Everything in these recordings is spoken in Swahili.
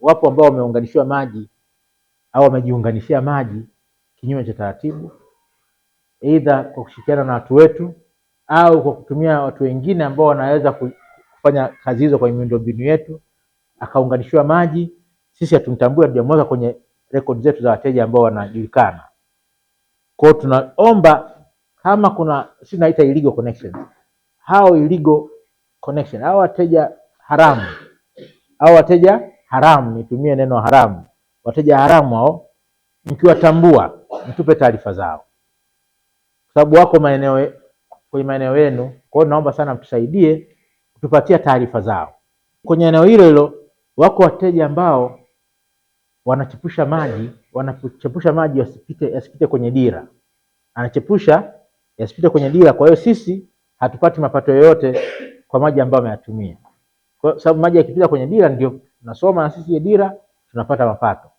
wapo ambao wameunganishiwa maji au wamejiunganishia maji kinyume cha taratibu, aidha kwa kushirikiana na watu wetu au kwa kutumia watu wengine ambao wanaweza kufanya kazi hizo kwenye miundombinu yetu, akaunganishiwa maji. Sisi hatumtambui, hatujamweka kwenye rekodi zetu za wateja ambao wanajulikana. Kwa hiyo tunaomba kama kuna, si naita illegal connection, hao illegal connection, hao wateja haramu, hao wateja haramu, nitumie neno haramu, wateja haramu hao, mkiwatambua mtupe taarifa zao, kwa sababu wako kwenye maeneo yenu. Kwa hiyo naomba sana mtusaidie kutupatia taarifa zao. Kwenye eneo hilo hilo wako wateja ambao wanachepusha maji yasipite kwenye dira, anachepusha yasipite kwenye dira. Kwa hiyo sisi hatupati mapato yoyote kwa maji ambayo ameyatumia, kwa sababu maji yakipita kwenye dira ndio tunasoma na sisi dira tunapata mapato,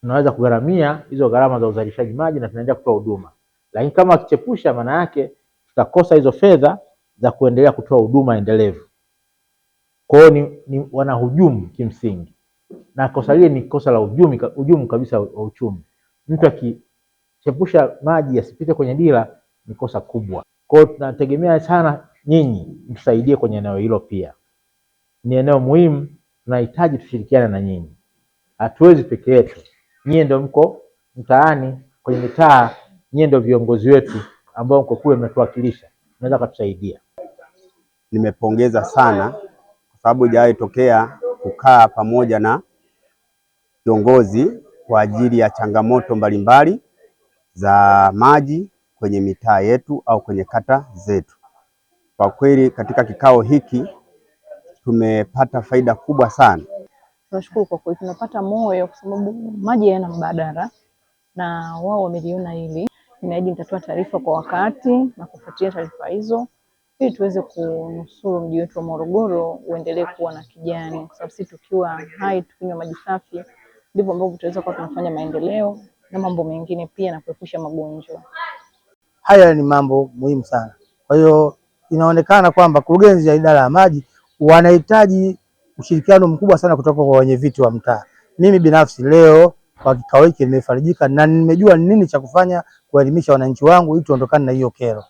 tunaweza kugharamia hizo gharama za uzalishaji maji na tunaendelea kutoa huduma. Lakini kama akichepusha, maana yake tutakosa hizo fedha za kuendelea kutoa huduma endelevu. Kwa hiyo ni wanahujumu kimsingi, na kosa lile ni kosa la hujumu kabisa wa uchumi. Mtu akichepusha maji yasipite kwenye dira ni kosa kubwa. Kwa hiyo tunategemea sana nyinyi mtusaidie kwenye eneo hilo pia. Ni eneo muhimu, tunahitaji tushirikiane na nyinyi. Hatuwezi peke yetu. Nyinyi ndio mko mtaani, kwenye mitaa, nyinyi ndio viongozi wetu ambao mko kule mnatuwakilisha. Mnaweza kutusaidia. Nimepongeza sana kwa sababu haijawahi tokea kukaa pamoja na viongozi kwa ajili ya changamoto mbalimbali za maji kwenye mitaa yetu au kwenye kata zetu. Kwa kweli katika kikao hiki tumepata faida kubwa sana. Tunashukuru kwa kweli, tunapata moyo kwa sababu maji yana mbadala na wao wameliona hili. Ninaahidi nitatoa taarifa kwa wakati na kufuatia taarifa hizo ili tuweze kunusuru mji wetu wa Morogoro uendelee kuwa na kijani, kwa sababu sisi tukiwa hai tukinywa maji safi ndivyo ambavyo tutaweza kuwa tunafanya maendeleo na mambo mengine pia na kuepusha magonjwa. Haya ni mambo muhimu sana. Kwa hiyo inaonekana kwamba kurugenzi ya idara ya maji wanahitaji ushirikiano mkubwa sana kutoka kwa wenyeviti wa mtaa. Mimi binafsi leo kwa kikao hiki nimefarijika na nimejua nini cha kufanya kuelimisha wananchi wangu ili tuondokane na hiyo kero.